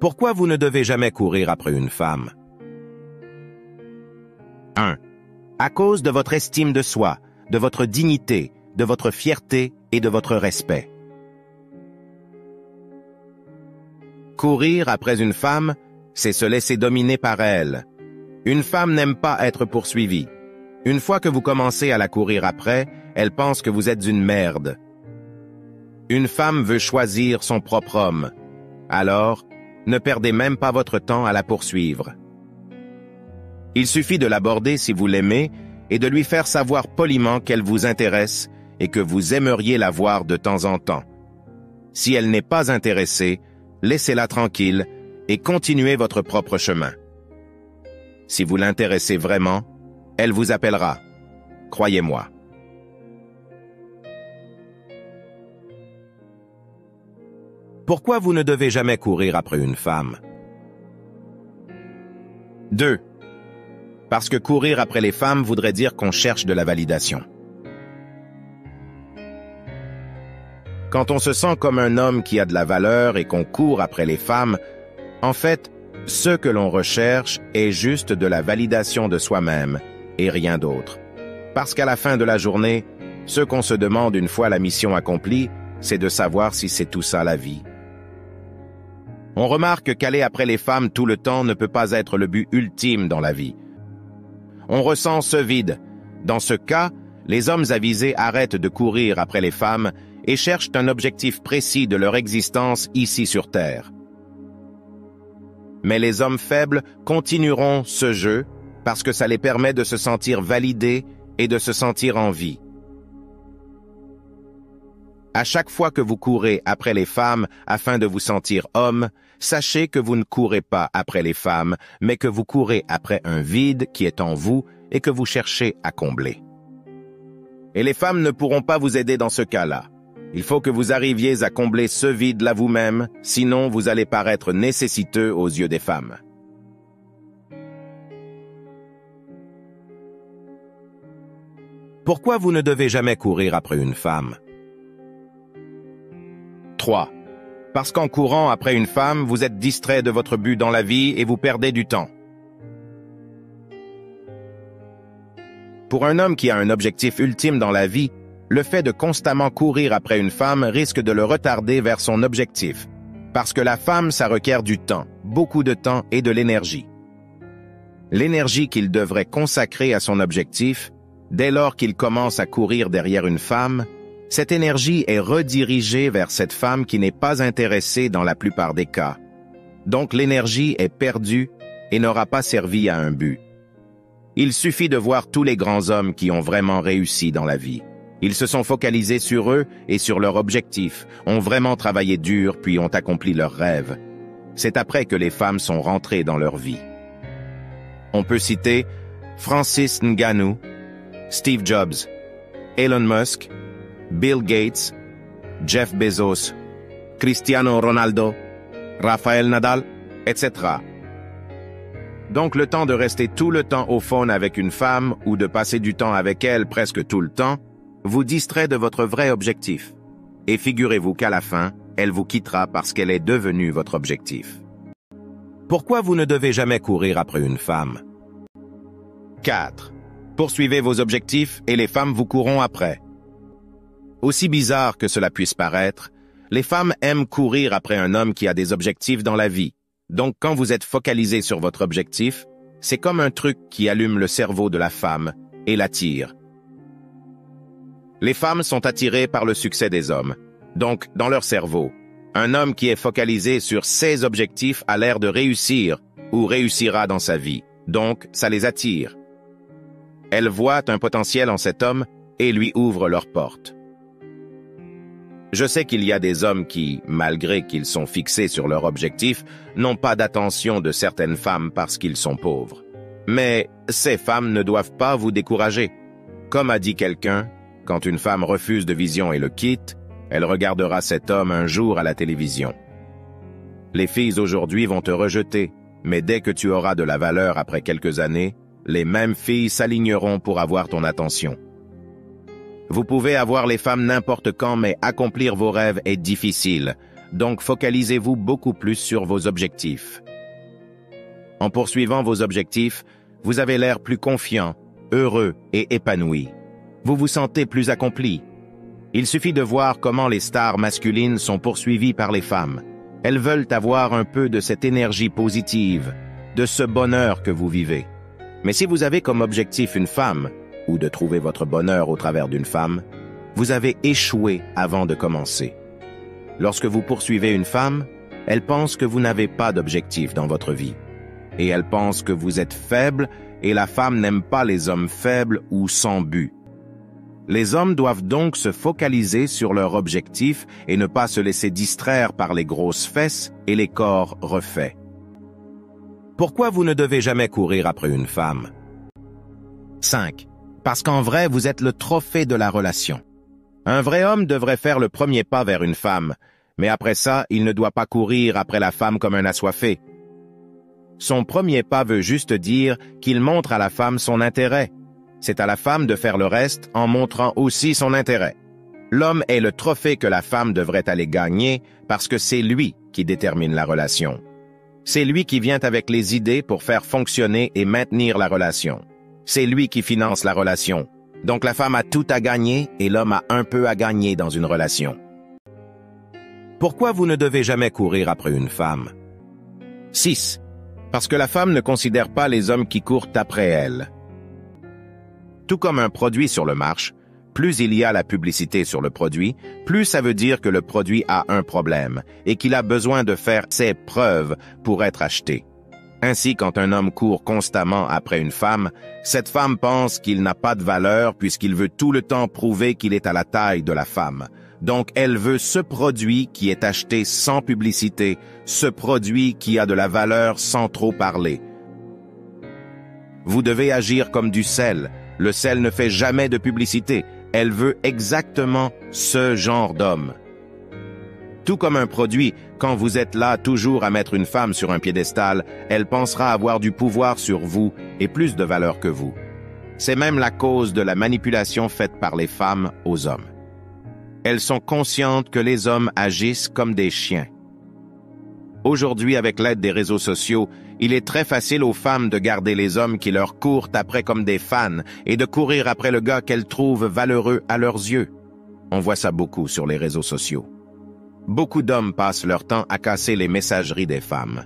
Pourquoi vous ne devez jamais courir après une femme? 1. À cause de votre estime de soi, de votre dignité, de votre fierté et de votre respect. Courir après une femme, c'est se laisser dominer par elle. Une femme n'aime pas être poursuivie. Une fois que vous commencez à la courir après, elle pense que vous êtes une merde. Une femme veut choisir son propre homme. Alors, ne perdez même pas votre temps à la poursuivre. Il suffit de l'aborder si vous l'aimez et de lui faire savoir poliment qu'elle vous intéresse et que vous aimeriez la voir de temps en temps. Si elle n'est pas intéressée, laissez-la tranquille et continuez votre propre chemin. Si vous l'intéressez vraiment, elle vous appellera. Croyez-moi. Pourquoi vous ne devez jamais courir après une femme? 2. Parce que courir après les femmes voudrait dire qu'on cherche de la validation. Quand on se sent comme un homme qui a de la valeur et qu'on court après les femmes, en fait, ce que l'on recherche est juste de la validation de soi-même et rien d'autre. Parce qu'à la fin de la journée, ce qu'on se demande une fois la mission accomplie, c'est de savoir si c'est tout ça la vie. On remarque qu'aller après les femmes tout le temps ne peut pas être le but ultime dans la vie. On ressent ce vide. Dans ce cas, les hommes avisés arrêtent de courir après les femmes et cherchent un objectif précis de leur existence ici sur Terre. Mais les hommes faibles continueront ce jeu parce que ça les permet de se sentir validés et de se sentir en vie. À chaque fois que vous courez après les femmes afin de vous sentir homme, sachez que vous ne courez pas après les femmes, mais que vous courez après un vide qui est en vous et que vous cherchez à combler. Et les femmes ne pourront pas vous aider dans ce cas-là. Il faut que vous arriviez à combler ce vide-là vous-même, sinon vous allez paraître nécessiteux aux yeux des femmes. Pourquoi vous ne devez jamais courir après une femme? 3. Parce qu'en courant après une femme, vous êtes distrait de votre but dans la vie et vous perdez du temps. Pour un homme qui a un objectif ultime dans la vie, le fait de constamment courir après une femme risque de le retarder vers son objectif. Parce que la femme, ça requiert du temps, beaucoup de temps et de l'énergie. L'énergie qu'il devrait consacrer à son objectif, dès lors qu'il commence à courir derrière une femme, cette énergie est redirigée vers cette femme qui n'est pas intéressée dans la plupart des cas. Donc l'énergie est perdue et n'aura pas servi à un but. Il suffit de voir tous les grands hommes qui ont vraiment réussi dans la vie. Ils se sont focalisés sur eux et sur leur objectif, ont vraiment travaillé dur puis ont accompli leurs rêves. C'est après que les femmes sont rentrées dans leur vie. On peut citer Francis Ngannou, Steve Jobs, Elon Musk, Bill Gates, Jeff Bezos, Cristiano Ronaldo, Rafael Nadal, etc. Donc le temps de rester tout le temps au phone avec une femme ou de passer du temps avec elle presque tout le temps vous distrait de votre vrai objectif. Et figurez-vous qu'à la fin, elle vous quittera parce qu'elle est devenue votre objectif. Pourquoi vous ne devez jamais courir après une femme? 4. Poursuivez vos objectifs et les femmes vous courront après. Aussi bizarre que cela puisse paraître, les femmes aiment courir après un homme qui a des objectifs dans la vie. Donc quand vous êtes focalisé sur votre objectif, c'est comme un truc qui allume le cerveau de la femme et l'attire. Les femmes sont attirées par le succès des hommes. Donc, dans leur cerveau, un homme qui est focalisé sur ses objectifs a l'air de réussir ou réussira dans sa vie. Donc, ça les attire. Elles voient un potentiel en cet homme et lui ouvrent leurs portes. Je sais qu'il y a des hommes qui, malgré qu'ils sont fixés sur leur objectif, n'ont pas d'attention de certaines femmes parce qu'ils sont pauvres. Mais ces femmes ne doivent pas vous décourager. Comme a dit quelqu'un, quand une femme refuse de vision et le quitte, elle regardera cet homme un jour à la télévision. Les filles aujourd'hui vont te rejeter, mais dès que tu auras de la valeur après quelques années, les mêmes filles s'aligneront pour avoir ton attention. Vous pouvez avoir les femmes n'importe quand, mais accomplir vos rêves est difficile. donc focalisez-vous beaucoup plus sur vos objectifs. En poursuivant vos objectifs, vous avez l'air plus confiant, heureux et épanoui. Vous vous sentez plus accompli. Il suffit de voir comment les stars masculines sont poursuivies par les femmes. Elles veulent avoir un peu de cette énergie positive, de ce bonheur que vous vivez. Mais si vous avez comme objectif une femme, ou de trouver votre bonheur au travers d'une femme, vous avez échoué avant de commencer. Lorsque vous poursuivez une femme, elle pense que vous n'avez pas d'objectif dans votre vie. Et elle pense que vous êtes faible et la femme n'aime pas les hommes faibles ou sans but. Les hommes doivent donc se focaliser sur leur objectif et ne pas se laisser distraire par les grosses fesses et les corps refaits. Pourquoi vous ne devez jamais courir après une femme? 5. Parce qu'en vrai, vous êtes le trophée de la relation. Un vrai homme devrait faire le premier pas vers une femme, mais après ça, il ne doit pas courir après la femme comme un assoiffé. Son premier pas veut juste dire qu'il montre à la femme son intérêt. C'est à la femme de faire le reste en montrant aussi son intérêt. L'homme est le trophée que la femme devrait aller gagner parce que c'est lui qui détermine la relation. C'est lui qui vient avec les idées pour faire fonctionner et maintenir la relation. C'est lui qui finance la relation. Donc la femme a tout à gagner et l'homme a un peu à gagner dans une relation. Pourquoi vous ne devez jamais courir après une femme? 6. Parce que la femme ne considère pas les hommes qui courent après elle. Tout comme un produit sur le marché, plus il y a la publicité sur le produit, plus ça veut dire que le produit a un problème et qu'il a besoin de faire ses preuves pour être acheté. Ainsi, quand un homme court constamment après une femme, cette femme pense qu'il n'a pas de valeur puisqu'il veut tout le temps prouver qu'il est à la taille de la femme. Donc, elle veut ce produit qui est acheté sans publicité, ce produit qui a de la valeur sans trop parler. Vous devez agir comme du sel. Le sel ne fait jamais de publicité. Elle veut exactement ce genre d'homme. Tout comme un produit, quand vous êtes là toujours à mettre une femme sur un piédestal, elle pensera avoir du pouvoir sur vous et plus de valeur que vous. C'est même la cause de la manipulation faite par les femmes aux hommes. Elles sont conscientes que les hommes agissent comme des chiens. Aujourd'hui, avec l'aide des réseaux sociaux, il est très facile aux femmes de garder les hommes qui leur courent après comme des fans et de courir après le gars qu'elles trouvent valeureux à leurs yeux. On voit ça beaucoup sur les réseaux sociaux. Beaucoup d'hommes passent leur temps à casser les messageries des femmes.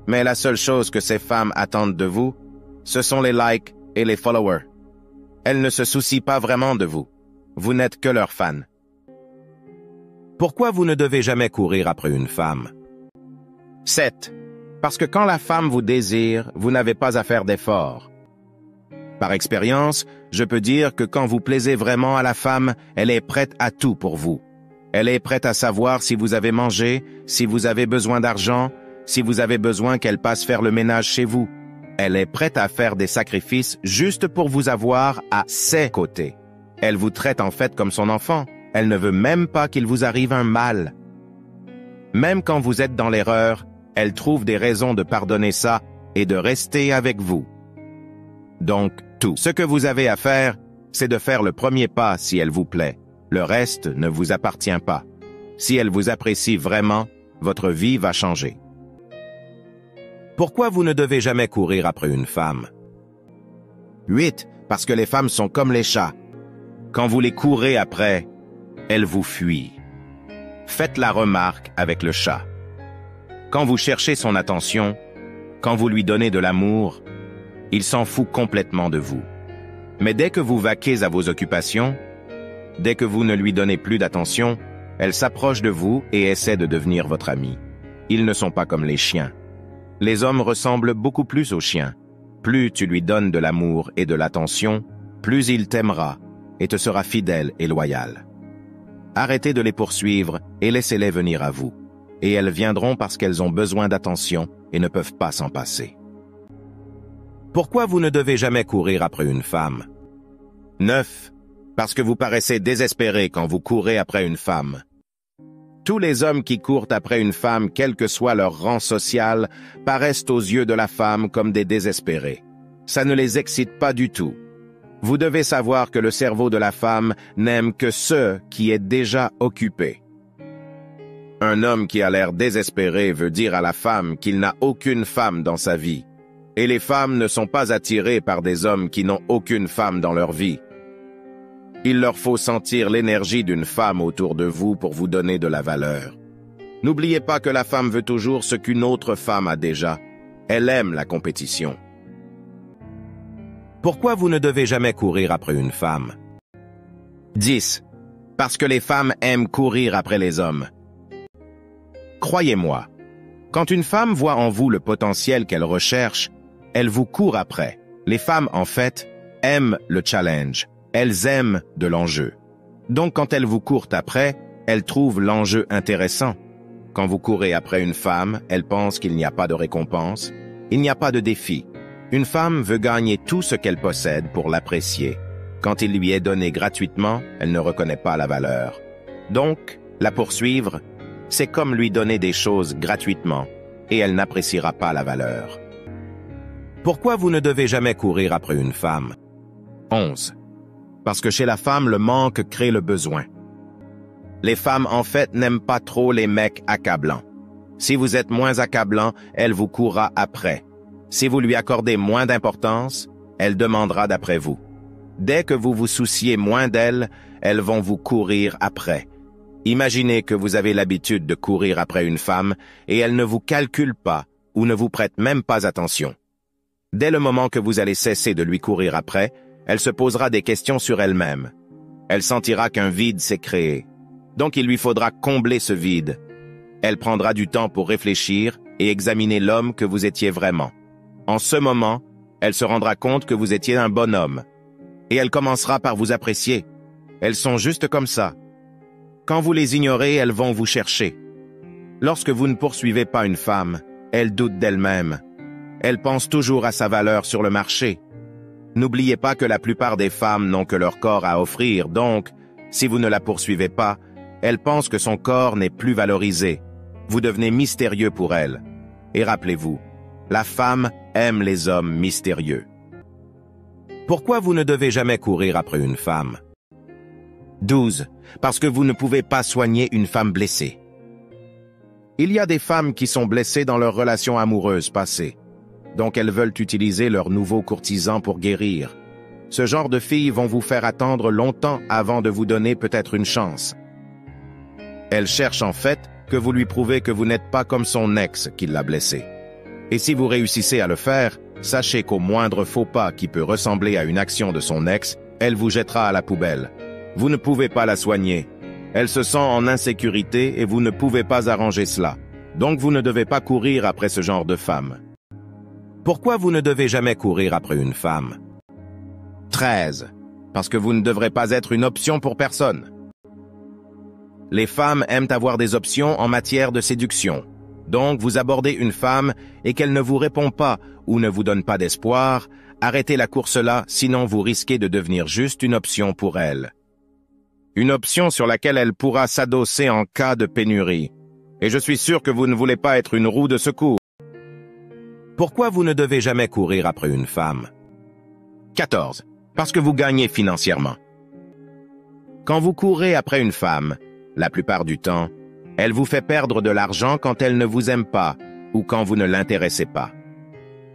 Mais la seule chose que ces femmes attendent de vous, ce sont les likes et les followers. Elles ne se soucient pas vraiment de vous. Vous n'êtes que leurs fans. Pourquoi vous ne devez jamais courir après une femme? 7. Parce que quand la femme vous désire, vous n'avez pas à faire d'efforts. Par expérience, je peux dire que quand vous plaisez vraiment à la femme, elle est prête à tout pour vous. Elle est prête à savoir si vous avez mangé, si vous avez besoin d'argent, si vous avez besoin qu'elle passe faire le ménage chez vous. Elle est prête à faire des sacrifices juste pour vous avoir à ses côtés. Elle vous traite en fait comme son enfant. Elle ne veut même pas qu'il vous arrive un mal. Même quand vous êtes dans l'erreur, elle trouve des raisons de pardonner ça et de rester avec vous. Donc, tout ce que vous avez à faire, c'est de faire le premier pas si elle vous plaît. Le reste ne vous appartient pas. Si elle vous apprécie vraiment, votre vie va changer. Pourquoi vous ne devez jamais courir après une femme? 8. Parce que les femmes sont comme les chats. Quand vous les courez après, elles vous fuient. Faites la remarque avec le chat. Quand vous cherchez son attention, quand vous lui donnez de l'amour, il s'en fout complètement de vous. Mais dès que vous vaquez à vos occupations, dès que vous ne lui donnez plus d'attention, elle s'approche de vous et essaie de devenir votre amie. Ils ne sont pas comme les chiens. Les hommes ressemblent beaucoup plus aux chiens. Plus tu lui donnes de l'amour et de l'attention, plus il t'aimera et te sera fidèle et loyal. Arrêtez de les poursuivre et laissez-les venir à vous. Et elles viendront parce qu'elles ont besoin d'attention et ne peuvent pas s'en passer. Pourquoi vous ne devez jamais courir après une femme? 9. Parce que vous paraissez désespéré quand vous courez après une femme. Tous les hommes qui courent après une femme, quel que soit leur rang social, paraissent aux yeux de la femme comme des désespérés. Ça ne les excite pas du tout. Vous devez savoir que le cerveau de la femme n'aime que ceux qui est déjà occupé. Un homme qui a l'air désespéré veut dire à la femme qu'il n'a aucune femme dans sa vie. Et les femmes ne sont pas attirées par des hommes qui n'ont aucune femme dans leur vie. Il leur faut sentir l'énergie d'une femme autour de vous pour vous donner de la valeur. N'oubliez pas que la femme veut toujours ce qu'une autre femme a déjà. Elle aime la compétition. Pourquoi vous ne devez jamais courir après une femme? 10. Parce que les femmes aiment courir après les hommes. Croyez-moi, quand une femme voit en vous le potentiel qu'elle recherche, elle vous court après. Les femmes, en fait, aiment le challenge. Elles aiment de l'enjeu. Donc, quand elles vous courent après, elles trouvent l'enjeu intéressant. Quand vous courez après une femme, elle pense qu'il n'y a pas de récompense, il n'y a pas de défi. Une femme veut gagner tout ce qu'elle possède pour l'apprécier. Quand il lui est donné gratuitement, elle ne reconnaît pas la valeur. Donc, la poursuivre, c'est comme lui donner des choses gratuitement, et elle n'appréciera pas la valeur. Pourquoi vous ne devez jamais courir après une femme? 11. Parce que chez la femme, le manque crée le besoin. Les femmes, en fait, n'aiment pas trop les mecs accablants. Si vous êtes moins accablant, elle vous courra après. Si vous lui accordez moins d'importance, elle demandera d'après vous. Dès que vous vous souciez moins d'elle, elles vont vous courir après. Imaginez que vous avez l'habitude de courir après une femme et elle ne vous calcule pas ou ne vous prête même pas attention. Dès le moment que vous allez cesser de lui courir après, elle se posera des questions sur elle-même. Elle sentira qu'un vide s'est créé. Donc il lui faudra combler ce vide. Elle prendra du temps pour réfléchir et examiner l'homme que vous étiez vraiment. En ce moment, elle se rendra compte que vous étiez un bon homme. Et elle commencera par vous apprécier. Elles sont juste comme ça. Quand vous les ignorez, elles vont vous chercher. Lorsque vous ne poursuivez pas une femme, elle doute d'elle-même. Elle pense toujours à sa valeur sur le marché. N'oubliez pas que la plupart des femmes n'ont que leur corps à offrir, donc, si vous ne la poursuivez pas, elle pense que son corps n'est plus valorisé. Vous devenez mystérieux pour elle. Et rappelez-vous, la femme aime les hommes mystérieux. Pourquoi vous ne devez jamais courir après une femme? 12. Parce que vous ne pouvez pas soigner une femme blessée. Il y a des femmes qui sont blessées dans leur relation amoureuse passée. Donc elles veulent utiliser leur nouveau courtisan pour guérir. Ce genre de filles vont vous faire attendre longtemps avant de vous donner peut-être une chance. Elles cherchent en fait que vous lui prouvez que vous n'êtes pas comme son ex qui l'a blessée. Et si vous réussissez à le faire, sachez qu'au moindre faux pas qui peut ressembler à une action de son ex, elle vous jettera à la poubelle. Vous ne pouvez pas la soigner. Elle se sent en insécurité et vous ne pouvez pas arranger cela. Donc vous ne devez pas courir après ce genre de femme. Pourquoi vous ne devez jamais courir après une femme? 13. Parce que vous ne devrez pas être une option pour personne. Les femmes aiment avoir des options en matière de séduction. Donc, vous abordez une femme et qu'elle ne vous répond pas ou ne vous donne pas d'espoir, arrêtez la course là, sinon vous risquez de devenir juste une option pour elle. Une option sur laquelle elle pourra s'adosser en cas de pénurie. Et je suis sûr que vous ne voulez pas être une roue de secours. Pourquoi vous ne devez jamais courir après une femme? 14. Parce que vous gagnez financièrement. Quand vous courez après une femme, la plupart du temps, elle vous fait perdre de l'argent quand elle ne vous aime pas ou quand vous ne l'intéressez pas.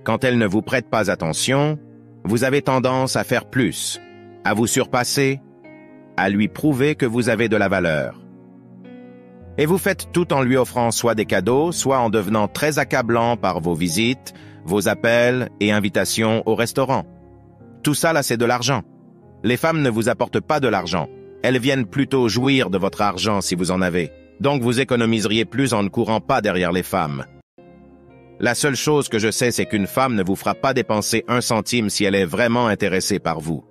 Quand elle ne vous prête pas attention, vous avez tendance à faire plus, à vous surpasser, à lui prouver que vous avez de la valeur. Et vous faites tout en lui offrant soit des cadeaux, soit en devenant très accablant par vos visites, vos appels et invitations au restaurant. Tout ça, là, c'est de l'argent. Les femmes ne vous apportent pas de l'argent. Elles viennent plutôt jouir de votre argent si vous en avez. Donc vous économiseriez plus en ne courant pas derrière les femmes. La seule chose que je sais, c'est qu'une femme ne vous fera pas dépenser 1 centime si elle est vraiment intéressée par vous.